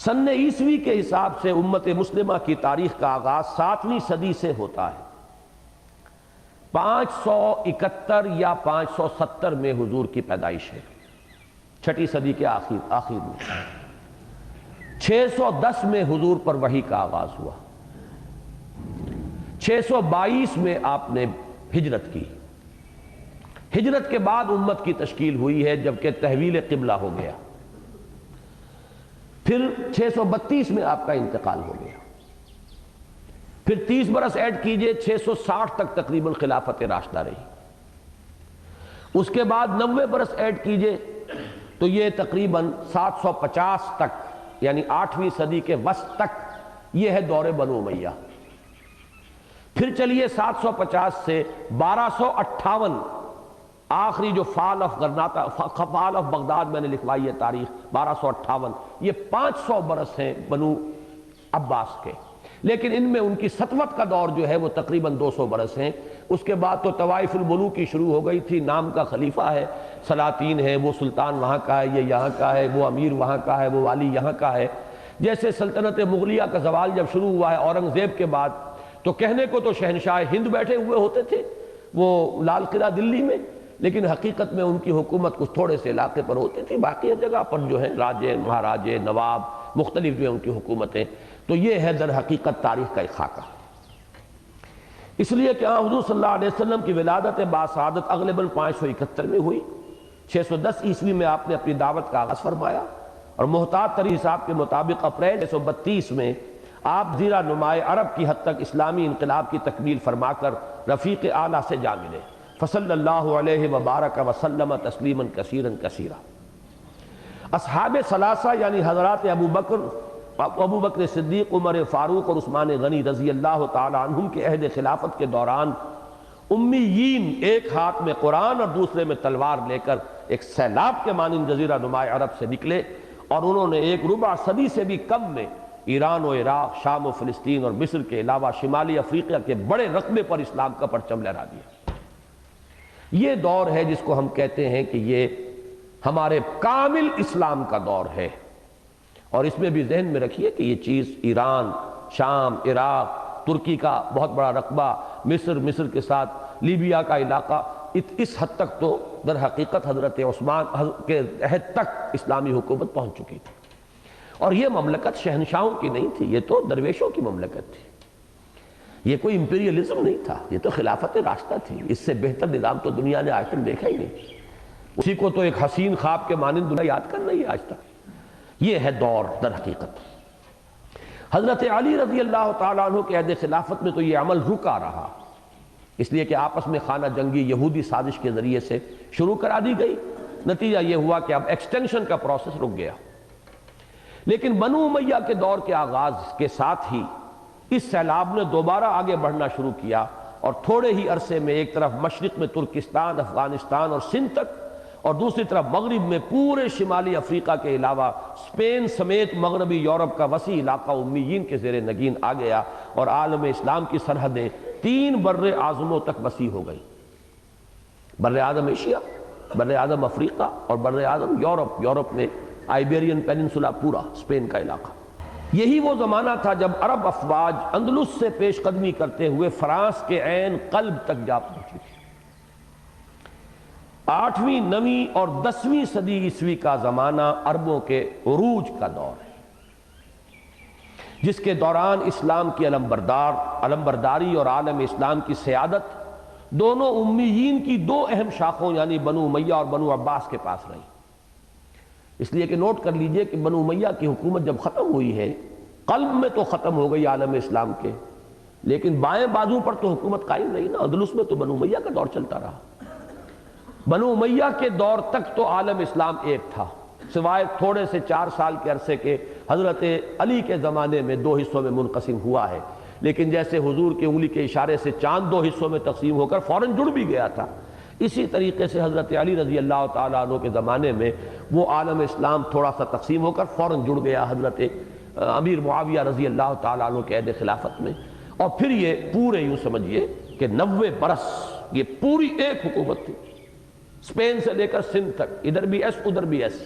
سن عیسوی کے حساب سے امت مسلمہ کی تاریخ کا آغاز 7ویں صدی سے ہوتا ہے۔ 571 یا 570 میں حضور کی پیدائش ہے، 6ٹی صدی کے آخر میں۔ 610 میں حضور پر وحی کا آغاز ہوا، 622 میں آپ نے ہجرت کی۔ ہجرت کے بعد امت کی تشکیل ہوئی ہے، جبکہ تحویل قبلہ ہو گیا۔ پھر 632 میں آپ کا انتقال ہو گیا۔ پھر 30 برس ایڈ کیجئے، 660 تک تقریباً خلافت راشدہ رہی۔ اس کے بعد 90 برس ایڈ کیجئے تو یہ تقریباً 750 تک، یعنی 8ویں صدی کے وسط تک یہ ہے دور بنو امیہ۔ پھر چلیے 750 سے 1258، آخری جو فال آف بغداد میں نے لکھوائی ہے تاریخ 1258، یہ 500 برس ہیں بنو عباس کے، لیکن ان میں ان کی سطوت کا دور جو ہے وہ تقریباً 200 برس ہیں۔ اس کے بعد تو طوائف الملوک کی شروع ہو گئی تھی، نام کا خلیفہ ہے، سلاطین ہے، وہ سلطان وہاں کا ہے، یہ یہاں کا ہے، وہ امیر وہاں کا ہے، وہ والی یہاں کا ہے۔ جیسے سلطنت مغلیہ کا زوال جب شروع ہوا ہے اورنگزیب کے بعد، تو کہنے کو تو شہنشاہ ہند بیٹھے ہوئے ہوتے تھے وہ لال قلعہ دلی میں، لیکن حقیقت میں ان کی حکومت کچھ تھوڑے سے علاقے پر ہوتی تھی، باقی جگہ پر جو ہے راجے، مہاراجے، نواب، مختلف جو ہیں ان کی حکومتیں۔ تو یہ ہے در حقیقت تاریخ کا ایک خاکہ، اس لیے کہ حضور صلی اللہ علیہ وسلم کی ولادت باسعادت اغلباً 571 میں ہوئی۔ 610 عیسوی میں آپ نے اپنی دعوت کا آغاز فرمایا، اور محتاط ترین حساب کے مطابق اپریل 632 میں آپ زیرہ نمائے عرب کی حد تک اسلامی انقلاب کی تکمیل فرما کر رفیق اعلیٰ سے جا ملے۔ فصلی اللہ علیہ وبارک وسلم تسلیما کثیرا کثیرا۔ اصحاب ثلاثہ یعنی حضرات ابو بکر صدیق، عمر فاروق اور عثمان غنی رضی اللہ تعالی عنہم کے عہد خلافت کے دوران امیین ایک ہاتھ میں قرآن اور دوسرے میں تلوار لے کر ایک سیلاب کے مانند جزیرہ نماء عرب سے نکلے، اور انہوں نے ایک ربع صدی سے بھی کم میں ایران و عراق، شام و فلسطین اور مصر کے علاوہ شمالی افریقہ کے بڑے رقبے پر اسلام کا پرچم لہرا دیا۔ یہ دور ہے جس کو ہم کہتے ہیں کہ یہ ہمارے کامل اسلام کا دور ہے، اور اس میں بھی ذہن میں رکھیے کہ یہ چیز ایران، شام، عراق، ترکی کا بہت بڑا رقبہ، مصر کے ساتھ لیبیا کا علاقہ، اس حد تک تو در حقیقت حضرت عثمان کے عہد تک اسلامی حکومت پہنچ چکی تھی، اور یہ مملکت شہنشاہوں کی نہیں تھی، یہ تو درویشوں کی مملکت تھی، یہ کوئی امپیریلزم نہیں تھا، یہ تو خلافت راشدہ تھی۔ اس سے بہتر نظام تو دنیا نے آج تک دیکھا ہی نہیں، اسی کو تو ایک حسین خواب کے مانند دنیا یاد کر رہی ہے آج تک۔ یہ ہے دور در حقیقت۔ حضرت علی رضی اللہ تعالیٰ عنہ کے عہد خلافت میں تو یہ عمل رکا رہا، اس لیے کہ آپس میں خانہ جنگی یہودی سازش کے ذریعے سے شروع کرا دی گئی، نتیجہ یہ ہوا کہ اب ایکسٹینشن کا پروسیس رک گیا۔ لیکن بنو امیہ کے دور کے آغاز کے ساتھ ہی اس سیلاب نے دوبارہ آگے بڑھنا شروع کیا، اور تھوڑے ہی عرصے میں ایک طرف مشرق میں ترکستان، افغانستان اور سندھ تک، اور دوسری طرف مغرب میں پورے شمالی افریقہ کے علاوہ اسپین سمیت مغربی یورپ کا وسیع علاقہ امیین کے زیر نگین آ گیا، اور عالم اسلام کی سرحدیں 3 بر اعظموں تک وسیع ہو گئی: بر اعظم ایشیا، بر اعظم افریقہ اور بر اعظم یورپ۔ یورپ میں آئیبیرین پیننسولا پورا، اسپین کا علاقہ۔ یہی وہ زمانہ تھا جب عرب افواج اندلس سے پیش قدمی کرتے ہوئے فرانس کے عین قلب تک جا پہنچی تھی۔ 8ویں، 9ویں اور 10ویں صدی عیسوی کا زمانہ عربوں کے عروج کا دور ہے، جس کے دوران اسلام کی علمبرداری اور عالم اسلام کی سیادت دونوں امیین کی 2 اہم شاخوں یعنی بنو امیہ اور بنو عباس کے پاس رہی۔ اس لیے کہ نوٹ کر لیجئے کہ بنو امیہ کی حکومت جب ختم ہوئی ہے، قلب میں تو ختم ہو گئی عالم اسلام کے، لیکن بائیں بازو پر تو حکومت قائم رہی نا۔ اندلس میں تو بنو امیہ کا دور چلتا رہا۔ بنو امیہ کے دور تک تو عالم اسلام ایک تھا، سوائے تھوڑے سے 4 سال کے عرصے کے حضرت علی کے زمانے میں 2 حصوں میں منقسم ہوا ہے، لیکن جیسے حضور کی انگلی کے اشارے سے چاند 2 حصوں میں تقسیم ہو کر فوراً جڑ بھی گیا تھا، اسی طریقے سے حضرت علی رضی اللہ تعالیٰ عنہ کے زمانے میں وہ عالم اسلام تھوڑا سا تقسیم ہو کر فوراً جڑ گیا حضرت امیر معاویہ رضی اللہ تعالیٰ عنہ کے عہد خلافت میں، اور پھر یہ پورے یوں سمجھیے کہ 90 برس یہ پوری ایک حکومت تھی، اسپین سے لے کر سندھ تک، ادھر بھی ایس ادھر بھی ایس۔